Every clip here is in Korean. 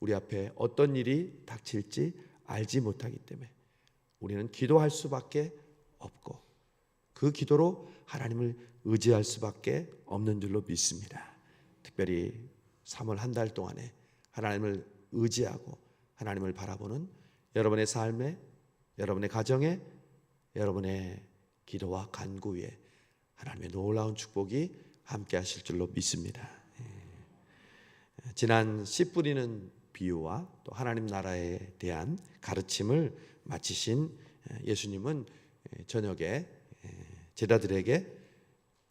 우리 앞에 어떤 일이 닥칠지 알지 못하기 때문에 우리는 기도할 수밖에 없고 그 기도로 하나님을 의지할 수밖에 없는 줄로 믿습니다. 특별히 3월 한 달 동안에 하나님을 의지하고 하나님을 바라보는 여러분의 삶에, 여러분의 가정에, 여러분의 기도와 간구 위에 하나님의 놀라운 축복이 함께 하실 줄로 믿습니다. 지난 씨 뿌리는 비유와 또 하나님 나라에 대한 가르침을 마치신 예수님은 저녁에 제자들에게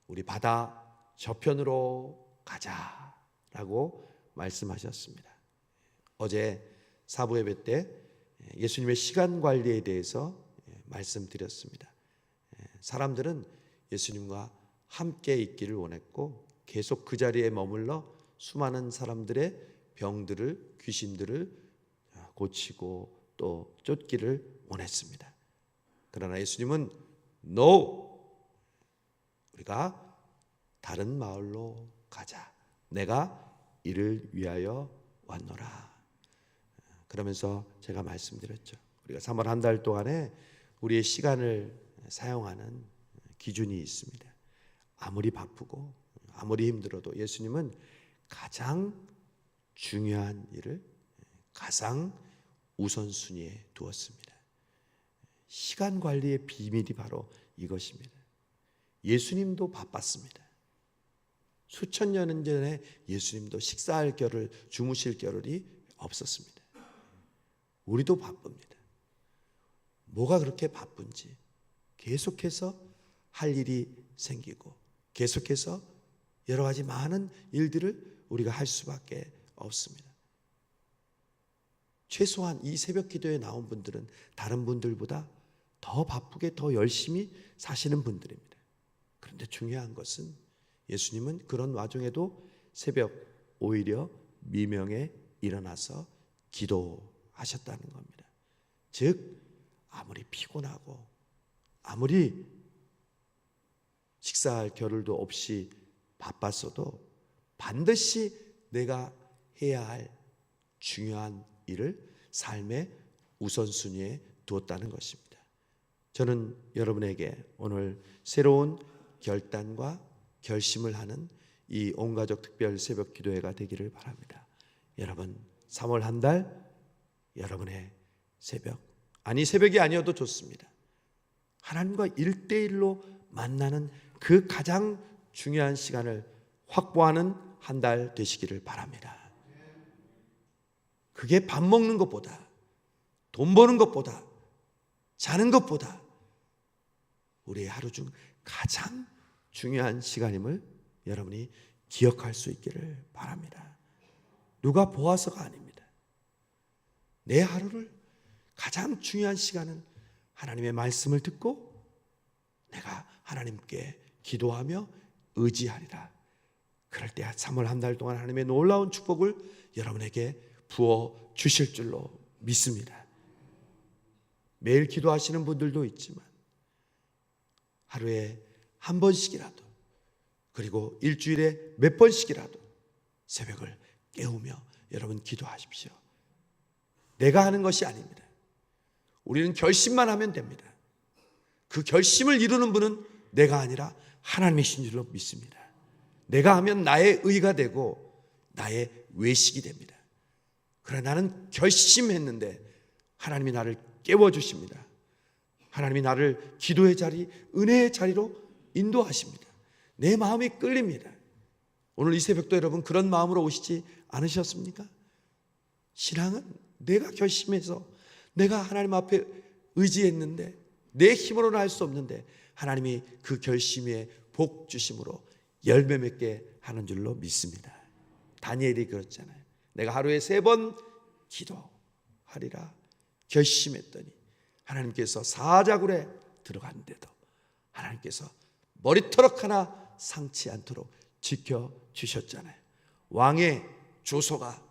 우리 바다 저편으로 가자라고 말씀하셨습니다. 어제 사부 예배 때 예수님의 시간 관리에 대해서 말씀드렸습니다. 사람들은 예수님과 함께 있기를 원했고 계속 그 자리에 머물러 수많은 사람들의 병들을, 귀신들을 고치고 또 쫓기를 원했습니다. 그러나 예수님은 No! 우리가 다른 마을로 가자. 내가 이를 위하여 왔노라. 그러면서 제가 말씀드렸죠. 우리가 3월 한 달 동안에 우리의 시간을 사용하는 기준이 있습니다. 아무리 바쁘고 아무리 힘들어도 예수님은 가장 중요한 일을 가장 우선순위에 두었습니다. 시간 관리의 비밀이 바로 이것입니다. 예수님도 바빴습니다. 수천 년 전에 예수님도 식사할 겨를, 주무실 겨를이 없었습니다. 우리도 바쁩니다. 뭐가 그렇게 바쁜지 계속해서 할 일이 생기고 계속해서 여러 가지 많은 일들을 우리가 할 수밖에 없습니다. 최소한 이 새벽 기도에 나온 분들은 다른 분들보다 더 바쁘게 더 열심히 사시는 분들입니다. 그런데 중요한 것은 예수님은 그런 와중에도 새벽 오히려 미명에 일어나서 기도하셨다는 겁니다. 즉 아무리 피곤하고 아무리 식사할 겨를도 없이 바빴어도 반드시 내가 해야 할 중요한 일을 삶의 우선순위에 두었다는 것입니다. 저는 여러분에게 오늘 새로운 결단과 결심을 하는 이 온가족 특별 새벽 기도회가 되기를 바랍니다. 여러분 3월 한 달 여러분의 새벽, 아니 새벽이 아니어도 좋습니다. 하나님과 1대1로 만나는 그 가장 중요한 시간을 확보하는 한 달 되시기를 바랍니다. 그게 밥 먹는 것보다, 돈 버는 것보다, 자는 것보다 우리의 하루 중 가장 중요한 시간임을 여러분이 기억할 수 있기를 바랍니다. 누가 보아서가 아닙니다. 내 하루를 가장 중요한 시간은 하나님의 말씀을 듣고 내가 하나님께 기도하며 의지하리라. 그럴 때 3월 한 달 동안 하나님의 놀라운 축복을 여러분에게 부어 주실 줄로 믿습니다. 매일 기도하시는 분들도 있지만 하루에 한 번씩이라도, 그리고 일주일에 몇 번씩이라도 새벽을 깨우며 여러분 기도하십시오. 내가 하는 것이 아닙니다. 우리는 결심만 하면 됩니다. 그 결심을 이루는 분은 내가 아니라 하나님이신 줄로 믿습니다. 내가 하면 나의 의가 되고 나의 외식이 됩니다. 그러나 나는 결심했는데 하나님이 나를 깨워주십니다. 하나님이 나를 기도의 자리, 은혜의 자리로 인도하십니다. 내 마음이 끌립니다. 오늘 이 새벽도 여러분 그런 마음으로 오시지 않으셨습니까? 신앙은 내가 결심해서 내가 하나님 앞에 의지했는데 내 힘으로는 할 수 없는데 하나님이 그 결심에 복 주심으로 열매 맺게 하는 줄로 믿습니다. 다니엘이 그렇잖아요. 내가 하루에 3번 기도하리라 결심했더니 하나님께서 사자굴에 들어갔는데도 하나님께서 머리털럭 하나 상치 않도록 지켜주셨잖아요. 왕의 조소가,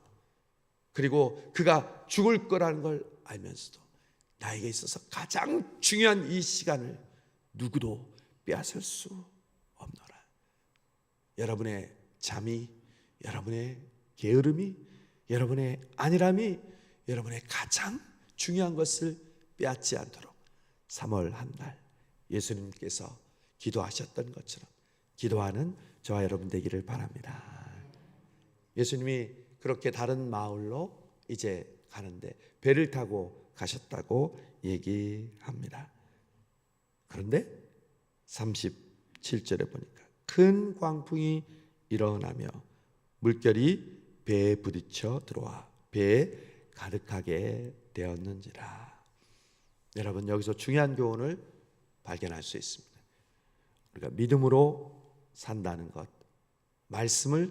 그리고 그가 죽을 거라는 걸 알면서도 나에게 있어서 가장 중요한 이 시간을 누구도 빼앗을 수 없노라. 여러분의 잠이, 여러분의 게으름이, 여러분의 안일함이 여러분의 가장 중요한 것을 빼앗지 않도록 3월 한 날 예수님께서 기도하셨던 것처럼 기도하는 저와 여러분 되기를 바랍니다. 예수님이 그렇게 다른 마을로 이제 가는데 배를 타고 가셨다고 얘기합니다. 그런데 37절에 보니까 큰 광풍이 일어나며 물결이 배에 부딪혀 들어와 배에 가득하게 되었는지라. 여러분, 여기서 중요한 교훈을 발견할 수 있습니다. 우리가 믿음으로 산다는 것, 말씀을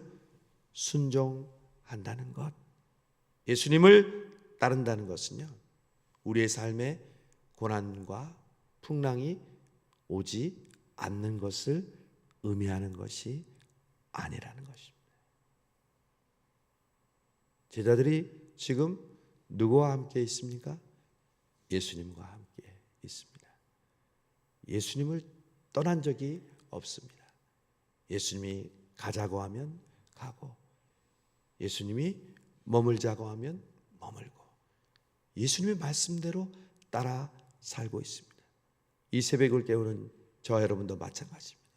순종한다는 것, 예수님을 따른다는 것은요, 우리의 삶에 고난과 풍랑이 오지 않는 것을 의미하는 것이 아니라는 것입니다. 제자들이 지금 누구와 함께 있습니까? 예수님과 함께 있습니다. 예수님을 떠난 적이 없습니다. 예수님이 가자고 하면 가고, 예수님이 머물자고 하면 머물고, 예수님의 말씀대로 따라 살고 있습니다. 이 새벽을 깨우는 저와 여러분도 마찬가지입니다.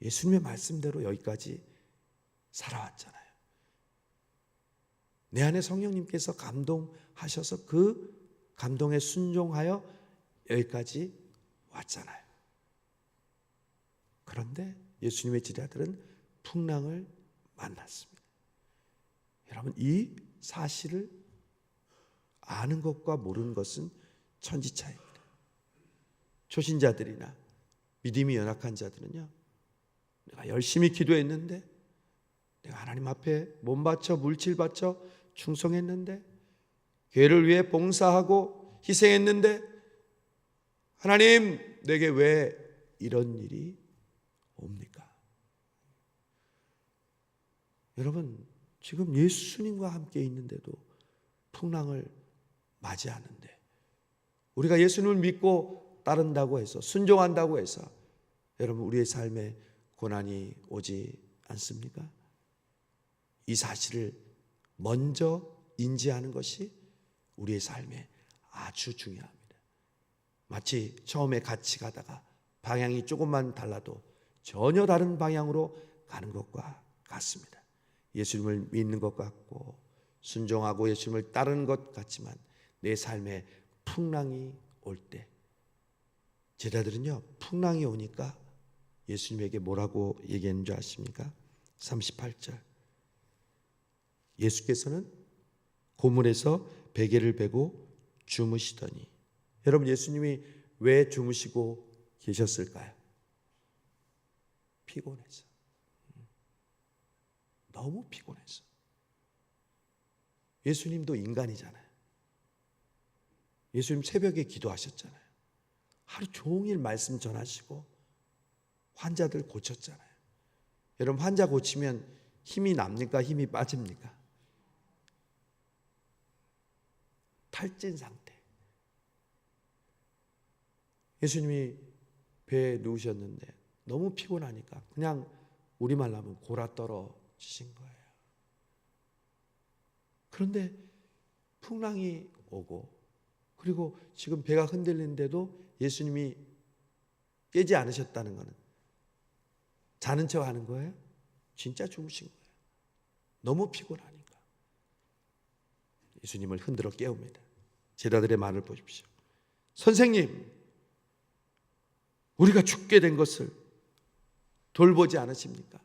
예수님의 말씀대로 여기까지 살아왔잖아요. 내 안에 성령님께서 감동하셔서 그 감동에 순종하여 여기까지 왔잖아요. 그런데 예수님의 제자들은 풍랑을 만났습니다. 여러분, 이 사실을 아는 것과 모르는 것은 천지차이입니다. 초신자들이나 믿음이 연약한 자들은요, 내가 열심히 기도했는데, 내가 하나님 앞에 몸 바쳐 물질 바쳐 충성했는데, 교회를 위해 봉사하고 희생했는데, 하나님 내게 왜 이런 일이 옵니까? 여러분, 지금 예수님과 함께 있는데도 풍랑을 맞이하는데, 우리가 예수님을 믿고 따른다고 해서, 순종한다고 해서 여러분 우리의 삶에 고난이 오지 않습니까? 이 사실을 먼저 인지하는 것이 우리의 삶에 아주 중요합니다. 마치 처음에 같이 가다가 방향이 조금만 달라도 전혀 다른 방향으로 가는 것과 같습니다. 예수님을 믿는 것 같고 순종하고 예수님을 따르는 것 같지만 내 삶에 풍랑이 올 때, 제자들은요, 풍랑이 오니까 예수님에게 뭐라고 얘기했는 줄 아십니까? 38절. 예수께서는 고물에서 베개를 베고 주무시더니, 여러분, 예수님이 왜 주무시고 계셨을까요? 피곤해서. 너무 피곤해서. 예수님도 인간이잖아요. 예수님 새벽에 기도하셨잖아요. 하루 종일 말씀 전하시고 환자들 고쳤잖아요. 여러분, 환자 고치면 힘이 납니까? 힘이 빠집니까? 탈진 상태. 예수님이 배에 누우셨는데 너무 피곤하니까 그냥 우리말로 하면 골아 떨어지신 거예요. 그런데 풍랑이 오고, 그리고 지금 배가 흔들리는데도 예수님이 깨지 않으셨다는 것은 자는 척 하는 거예요? 진짜 주무신 거예요. 너무 피곤하니까. 예수님을 흔들어 깨웁니다. 제자들의 말을 보십시오. 선생님, 우리가 죽게 된 것을 돌보지 않으십니까?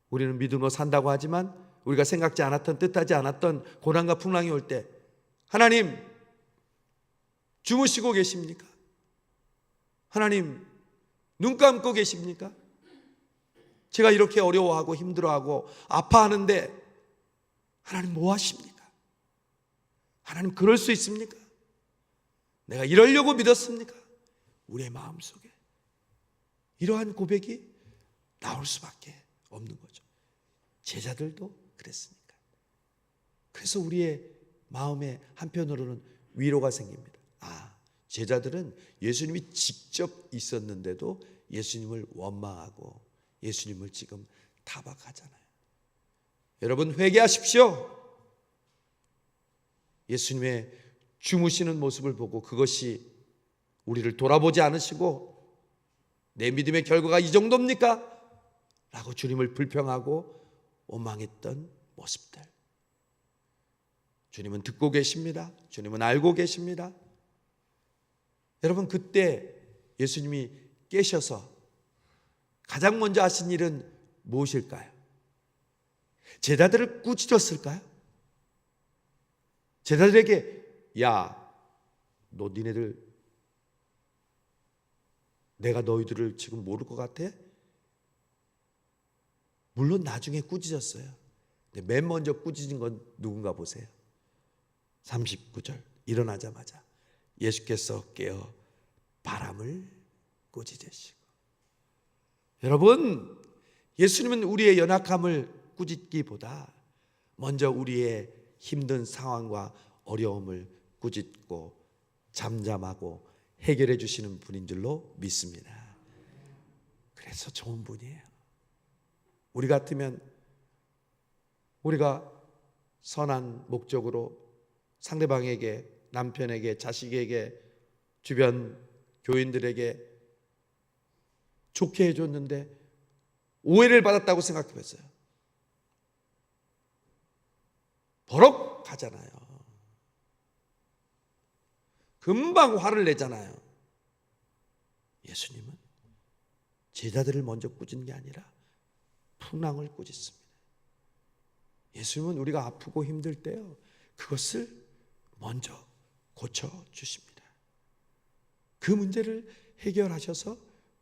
우리는 믿음으로 산다고 하지만 우리가 생각지 않았던, 뜻하지 않았던 고난과 풍랑이 올 때 하나님 주무시고 계십니까? 하나님 눈 감고 계십니까? 제가 이렇게 어려워하고 힘들어하고 아파하는데 하나님 뭐 하십니까? 하나님 그럴 수 있습니까? 내가 이러려고 믿었습니까? 우리의 마음속에 이러한 고백이 나올 수밖에 없는 거죠. 제자들도 그랬으니까. 그래서 우리의 마음에 한편으로는 위로가 생깁니다. 아, 제자들은 예수님이 직접 있었는데도 예수님을 원망하고 예수님을 지금 타박하잖아요. 여러분 회개하십시오. 예수님의 주무시는 모습을 보고 그것이 우리를 돌아보지 않으시고 내 믿음의 결과가 이 정도입니까? 라고 주님을 불평하고 원망했던 모습들. 주님은 듣고 계십니다. 주님은 알고 계십니다. 여러분 그때 예수님이 깨셔서 가장 먼저 하신 일은 무엇일까요? 제자들을 꾸짖었을까요? 제자들에게 야, 너 니네들 내가 너희들을 지금 모를 것 같아? 물론 나중에 꾸짖었어요. 근데 맨 먼저 꾸짖은 건 누군가 보세요. 39절 일어나자마자 예수께서 깨어 바람을 꾸짖으시고. 여러분 예수님은 우리의 연약함을 꾸짖기보다 먼저 우리의 힘든 상황과 어려움을 꾸짖고 잠잠하고 해결해 주시는 분인 줄로 믿습니다. 그래서 좋은 분이에요. 우리 같으면 우리가 선한 목적으로 상대방에게, 남편에게, 자식에게, 주변 교인들에게 좋게 해줬는데 오해를 받았다고 생각해봤어요. 버럭 하잖아요. 금방 화를 내잖아요. 예수님은 제자들을 먼저 꾸짖는 게 아니라 풍랑을 꾸짖습니다. 예수님은 우리가 아프고 힘들 때요, 그것을 먼저 고쳐주십니다. 그 문제를 해결하셔서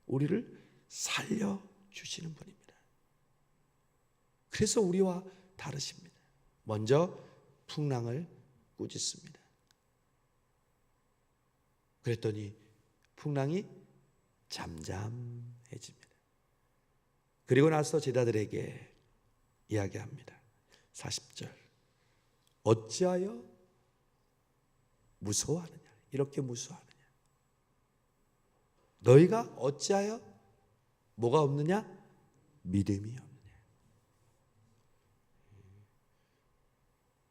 우리를 살려주시는 분입니다. 그래서 우리와 다르십니다. 먼저 풍랑을 꾸짖습니다. 그랬더니 풍랑이 잠잠해집니다. 그리고 나서 제자들에게 이야기합니다. 40절 어찌하여 무서워하느냐? 이렇게 무서워하느냐? 너희가 어찌하여 뭐가 없느냐? 믿음이 없느냐?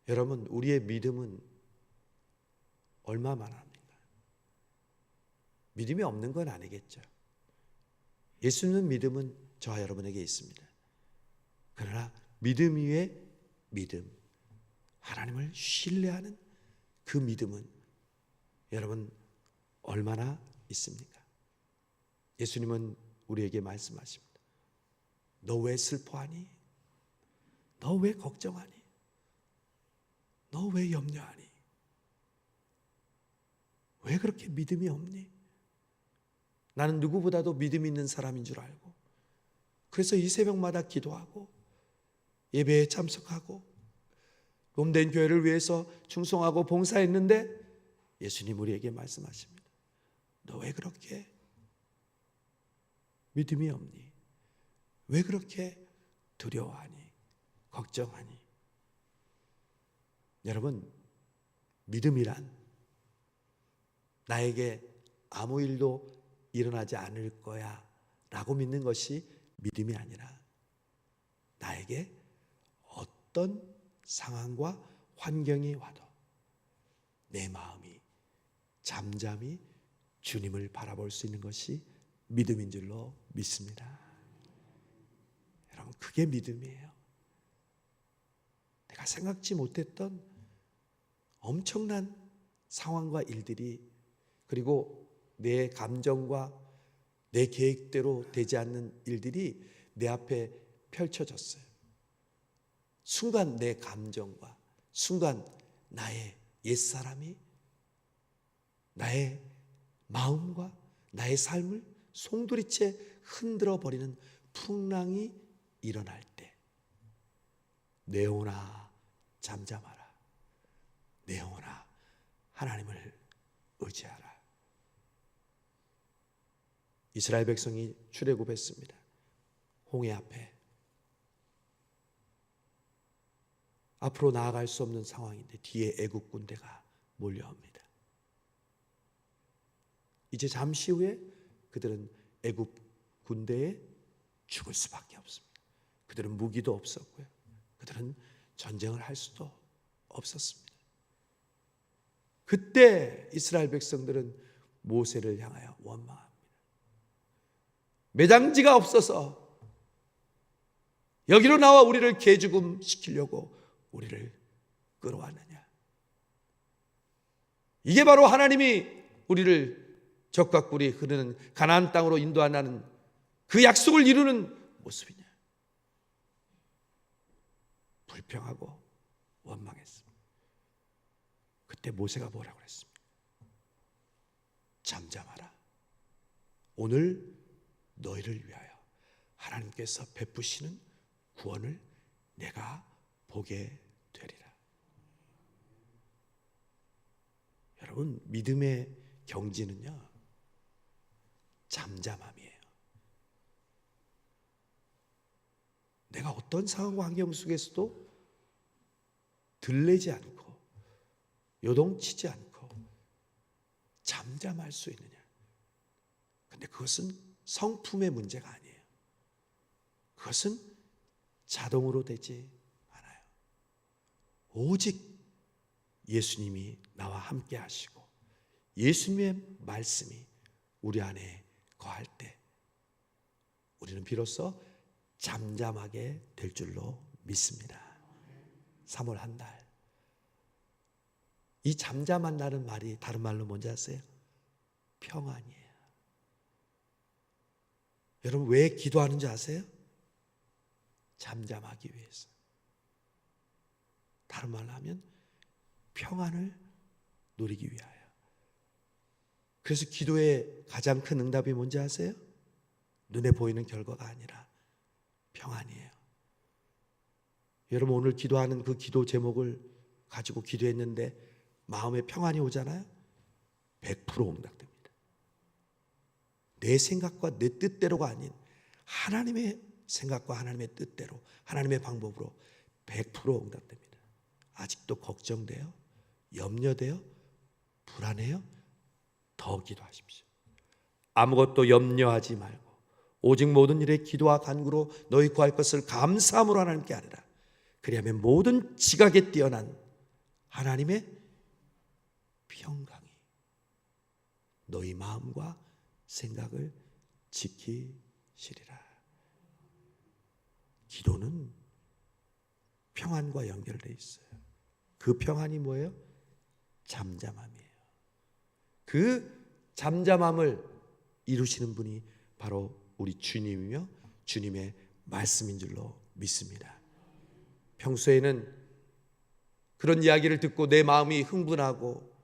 여러분 우리의 믿음은 얼마나 합니까? 믿음이 없는 건 아니겠죠. 예수님의 믿음은 저와 여러분에게 있습니다. 그러나 믿음 위에 믿음, 하나님을 신뢰하는 그 믿음은 여러분 얼마나 있습니까? 예수님은 우리에게 말씀하십니다. 너 왜 슬퍼하니? 너 왜 걱정하니? 너 왜 염려하니? 왜 그렇게 믿음이 없니? 나는 누구보다도 믿음 있는 사람인 줄 알고 그래서 이 새벽마다 기도하고 예배에 참석하고 몸된 교회를 위해서 충성하고 봉사했는데 예수님 우리에게 말씀하십니다. 너 왜 그렇게 믿음이 없니? 왜 그렇게 두려워하니? 걱정하니? 여러분 믿음이란 나에게 아무 일도 일어나지 않을 거야 라고 믿는 것이 믿음이 아니라 나에게 어떤 상황과 환경이 와도 내 마음이 잠잠히 주님을 바라볼 수 있는 것이 믿음인 줄로 믿습니다. 여러분 그게 믿음이에요. 내가 생각지 못했던 엄청난 상황과 일들이 그리고 내 감정과 내 계획대로 되지 않는 일들이 내 앞에 펼쳐졌어요. 순간 내 감정과 순간 나의 옛사람이 나의 마음과 나의 삶을 송두리째 흔들어 버리는 풍랑이 일어날 때 내 영혼아 잠잠하라. 내 영혼아 하나님을 의지하라. 이스라엘 백성이 출애굽했습니다. 홍해 앞에 앞으로 나아갈 수 없는 상황인데 뒤에 애국 군대가 몰려옵니다. 이제 잠시 후에 그들은 애국 군대에 죽을 수밖에 없습니다. 그들은 무기도 없었고요. 그들은 전쟁을 할 수도 없었습니다. 그때 이스라엘 백성들은 모세를 향하여 원망합니다. 매장지가 없어서 여기로 나와 우리를 개죽음 시키려고 우리를 끌어왔느냐. 이게 바로 하나님이 우리를 적과 꿀이 흐르는 가나안 땅으로 인도하는 그 약속을 이루는 모습이냐. 불평하고 원망했습니다. 그때 모세가 뭐라고 그랬습니까? 잠잠하라. 오늘 너희를 위하여 하나님께서 베푸시는 구원을 내가 보게 되리라. 여러분, 믿음의 경지는요, 잠잠함이에요. 내가 어떤 상황과 환경 속에서도 들리지 않고 요동치지 않고 잠잠할 수 있느냐. 근데 그것은 성품의 문제가 아니에요. 그것은 자동으로 되지 않아요. 오직 예수님이 나와 함께 하시고 예수님의 말씀이 우리 안에 거할 때 우리는 비로소 잠잠하게 될 줄로 믿습니다. 3월 한 달. 이 잠잠한다는 말이 다른 말로 뭔지 아세요? 평안이에요. 여러분 왜 기도하는지 아세요? 잠잠하기 위해서. 다른 말로 하면 평안을 누리기 위하여. 그래서 기도의 가장 큰 응답이 뭔지 아세요? 눈에 보이는 결과가 아니라 평안이에요. 여러분 오늘 기도하는 그 기도 제목을 가지고 기도했는데 마음에 평안이 오잖아요? 100% 응답됩니다. 내 생각과 내 뜻대로가 아닌 하나님의 생각과 하나님의 뜻대로 하나님의 방법으로 100% 응답됩니다. 아직도 걱정돼요? 염려돼요? 불안해요? 더 기도하십시오. 아무것도 염려하지 말고 오직 모든 일에 기도와 간구로 너희 구할 것을 감사함으로 하나님께 아뢰라. 그리하면 모든 지각에 뛰어난 하나님의 평강이 너희 마음과 생각을 지키시리라. 기도는 평안과 연결되어 있어요. 그 평안이 뭐예요? 잠잠함이에요. 그 잠잠함을 이루시는 분이 바로 우리 주님이며 주님의 말씀인 줄로 믿습니다. 평소에는 그런 이야기를 듣고 내 마음이 흥분하고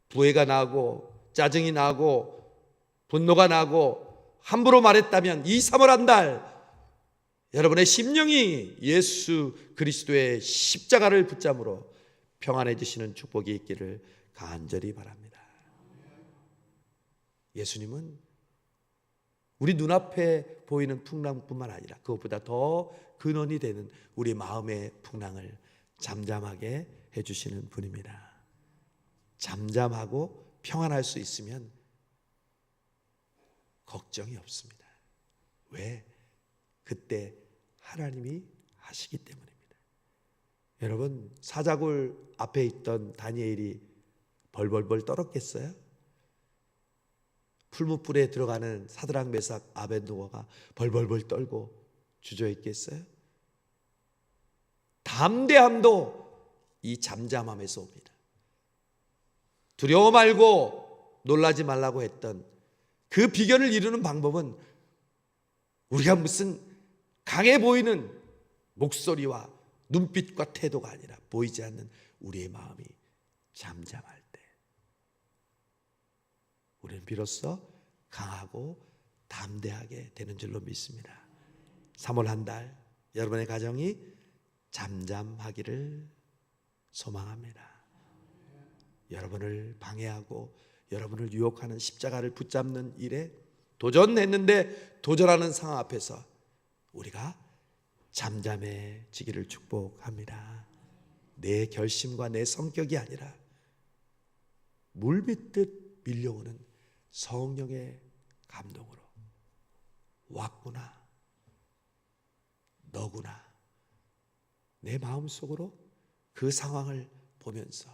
부해가 나고 짜증이 나고 분노가 나고 함부로 말했다면 이 3월 한 달 여러분의 심령이 예수 그리스도의 십자가를 붙잡으로 평안해지시는 축복이 있기를 간절히 바랍니다. 예수님은 우리 눈앞에 보이는 풍랑뿐만 아니라 그것보다 더 근원이 되는 우리 마음의 풍랑을 잠잠하게 해주시는 분입니다. 잠잠하고 평안할 수 있으면 걱정이 없습니다. 왜? 그때 하나님이 하시기 때문입니다. 여러분 사자굴 앞에 있던 다니엘이 벌벌벌 떨었겠어요? 풀무불에 들어가는 사드락 메삭 아벤노고가 벌벌벌 떨고 주저했겠어요? 담대함도 이 잠잠함에서 옵니다. 두려워 말고 놀라지 말라고 했던 그 비결을 이루는 방법은 우리가 무슨 강해 보이는 목소리와 눈빛과 태도가 아니라 보이지 않는 우리의 마음이 잠잠할 때 우리는 비로소 강하고 담대하게 되는 줄로 믿습니다. 3월 한 달 여러분의 가정이 잠잠하기를 소망합니다. 여러분을 방해하고 여러분을 유혹하는 십자가를 붙잡는 일에 도전했는데 도전하는 상황 앞에서 우리가 잠잠해지기를 축복합니다. 내 결심과 내 성격이 아니라 물밀듯 밀려오는 성령의 감동으로 왔구나, 너구나, 내 마음속으로 그 상황을 보면서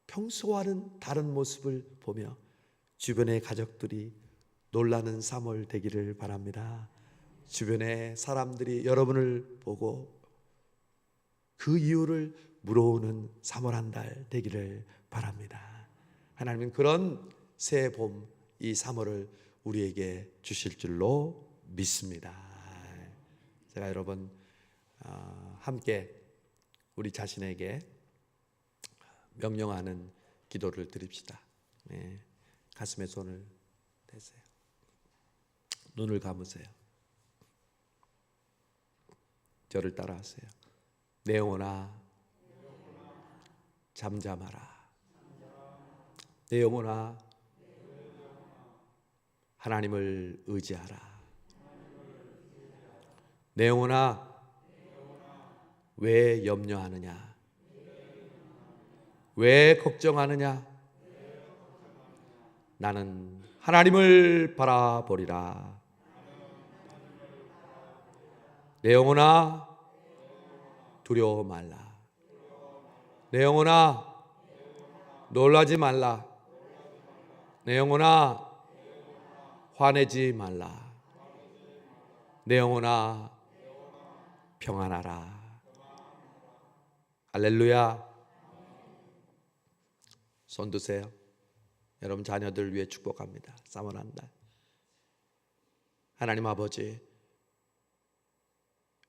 평소와는 다른 모습을 보며 주변의 가족들이 놀라는 3월 되기를 바랍니다. 주변의 사람들이 여러분을 보고 그 이유를 물어오는 3월 한 달 되기를 바랍니다. 하나님은 그런 새 봄, 이 3월을 우리에게 주실 줄로 믿습니다. 제가 여러분 함께 우리 자신에게 명령하는 기도를 드립시다. 네, 가슴에 손을 대세요. 눈을 감으세요. 저를 따라하세요. 내 영혼아 잠잠하라. 내 영혼아 하나님을 의지하라. 내 영혼아 왜 염려하느냐? 왜 걱정하느냐? 나는 하나님을 바라보리라. 내 영혼아 두려워 말라. 내 영혼아 놀라지 말라. 내 영혼아 화내지 말라. 내 영혼아 평안하라. 할렐루야. 손 드세요. 여러분 자녀들 위해 축복합니다. 3월 한 달. 하나님 아버지,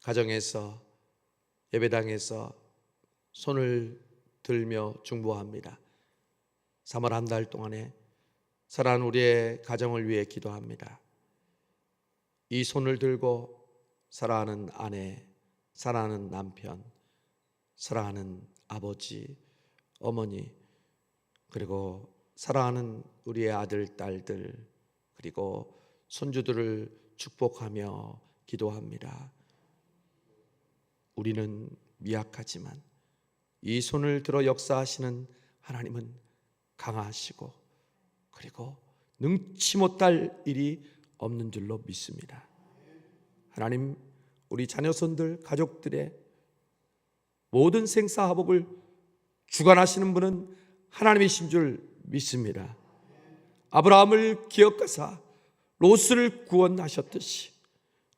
가정에서 예배당에서 손을 들며 중보합니다. 3월 한 달 동안에 사랑하는 우리의 가정을 위해 기도합니다. 이 손을 들고 사랑하는 아내, 사랑하는 남편, 사랑하는 아버지, 어머니, 그리고 사랑하는 우리의 아들, 딸들, 그리고 손주들을 축복하며 기도합니다. 우리는 미약하지만 이 손을 들어 역사하시는 하나님은 강하시고 그리고 능치 못할 일이 없는 줄로 믿습니다. 하나님, 우리 자녀손들, 가족들의 모든 생사화복을 주관하시는 분은 하나님이신 줄 믿습니다. 아브라함을 기억하사 롯을 구원하셨듯이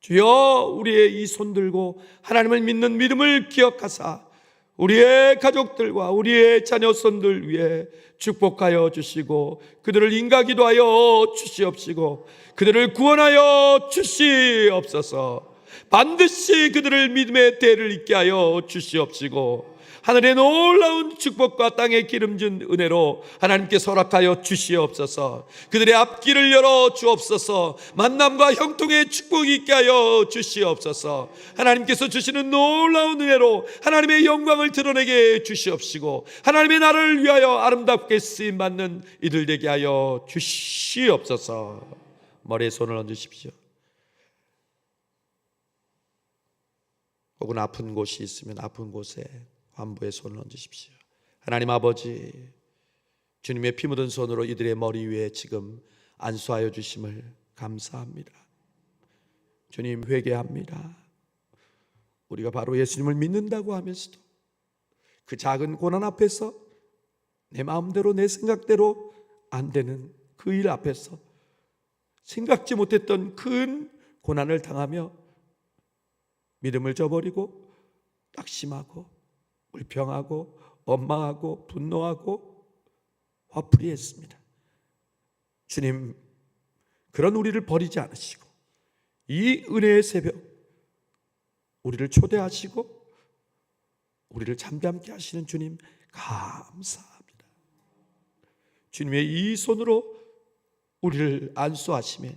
주여 우리의 이 손 들고 하나님을 믿는 믿음을 기억하사 우리의 가족들과 우리의 자녀손들 위해 축복하여 주시고 그들을 인가기도 하여 주시옵시고 그들을 구원하여 주시옵소서. 반드시 그들을 믿음의 대를 잇게 하여 주시옵시고 하늘의 놀라운 축복과 땅의 기름진 은혜로 하나님께 허락하여 주시옵소서. 그들의 앞길을 열어 주옵소서. 만남과 형통의 축복이 있게 하여 주시옵소서. 하나님께서 주시는 놀라운 은혜로 하나님의 영광을 드러내게 주시옵시고 하나님의 나라를 위하여 아름답게 쓰임받는 이들 되게 하여 주시옵소서. 머리에 손을 얹으십시오. 혹은 아픈 곳이 있으면 아픈 곳에 환부의 손을 얹으십시오. 하나님 아버지, 주님의 피 묻은 손으로 이들의 머리 위에 지금 안수하여 주심을 감사합니다. 주님, 회개합니다. 우리가 바로 예수님을 믿는다고 하면서도 그 작은 고난 앞에서 내 마음대로 내 생각대로 안 되는 그 일 앞에서 생각지 못했던 큰 고난을 당하며 믿음을 저버리고 낙심하고 불평하고 원망하고 분노하고 화풀이했습니다. 주님, 그런 우리를 버리지 않으시고 이 은혜의 새벽 우리를 초대하시고 우리를 잠잠케 하시는 주님 감사합니다. 주님의 이 손으로 우리를 안수하시며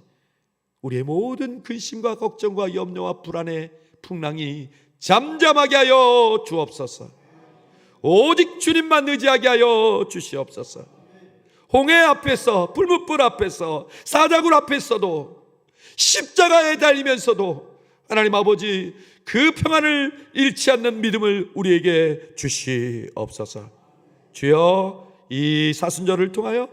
우리의 모든 근심과 걱정과 염려와 불안의 풍랑이 잠잠하게 하여 주옵소서. 오직 주님만 의지하게 하여 주시옵소서. 홍해 앞에서, 불뭇불 앞에서, 사자굴 앞에서도, 십자가에 달리면서도 하나님 아버지 그 평안을 잃지 않는 믿음을 우리에게 주시옵소서. 주여, 이 사순절을 통하여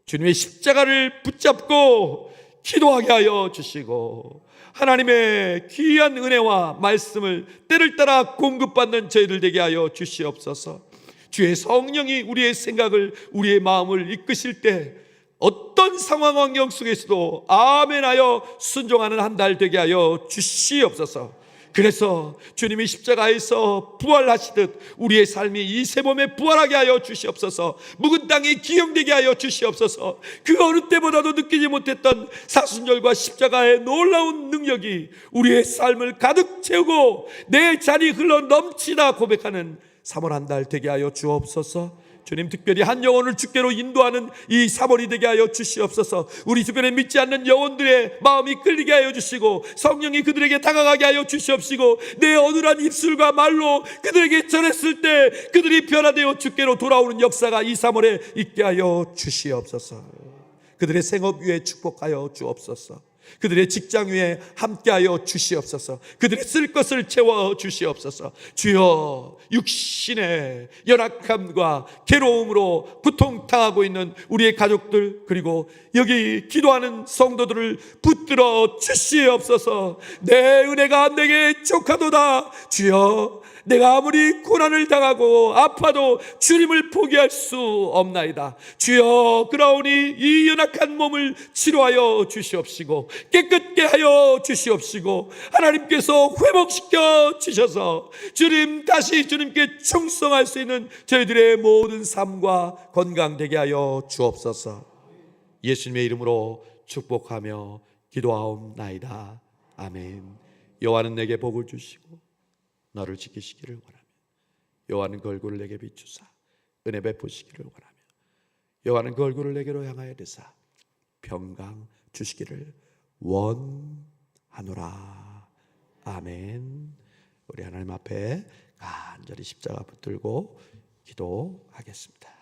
주님의 십자가를 붙잡고 기도하게 하여 주시고 하나님의 귀한 은혜와 말씀을 때를 따라 공급받는 저희들 되게 하여 주시옵소서. 주의 성령이 우리의 생각을, 우리의 마음을 이끄실 때 어떤 상황 환경 속에서도 아멘하여 순종하는 한 달 되게 하여 주시옵소서. 그래서 주님이 십자가에서 부활하시듯 우리의 삶이 이 세범에 부활하게 하여 주시옵소서. 묵은 땅이 기영되게 하여 주시옵소서. 그 어느 때보다도 느끼지 못했던 사순절과 십자가의 놀라운 능력이 우리의 삶을 가득 채우고 내 잔이 흘러 넘치다 고백하는 3월 한 달 되게 하여 주옵소서. 주님, 특별히 한 영혼을 주께로 인도하는 이 3월이 되게 하여 주시옵소서. 우리 주변에 믿지 않는 영혼들의 마음이 끌리게 하여 주시고 성령이 그들에게 다가가게 하여 주시옵시고 내 어눌한 입술과 말로 그들에게 전했을 때 그들이 변화되어 주께로 돌아오는 역사가 이 3월에 있게 하여 주시옵소서. 그들의 생업 위에 축복하여 주옵소서. 그들의 직장 위에 함께하여 주시옵소서. 그들이 쓸 것을 채워 주시옵소서. 주여, 육신의 연약함과 괴로움으로 고통당하고 있는 우리의 가족들, 그리고 여기 기도하는 성도들을 붙들어 주시옵소서. 내 은혜가 내게 족하도다. 주여, 내가 아무리 고난을 당하고 아파도 주님을 포기할 수 없나이다. 주여, 그러오니 이 연약한 몸을 치료하여 주시옵시고 깨끗게 하여 주시옵시고 하나님께서 회복시켜 주셔서 주님, 다시 주님께 충성할 수 있는 저희들의 모든 삶과 건강 되게 하여 주옵소서. 예수님의 이름으로 축복하며 기도하옵나이다. 아멘. 여호와는 내게 복을 주시고 너를 지키시기를 원하며 여호와는 그 얼굴을 내게 비추사 은혜 베푸시기를 원하며 여호와는 그 얼굴을 내게로 향하여 드사 평강 주시기를 원하노라. 아멘. 우리 하나님 앞에 간절히 십자가 붙들고 기도하겠습니다.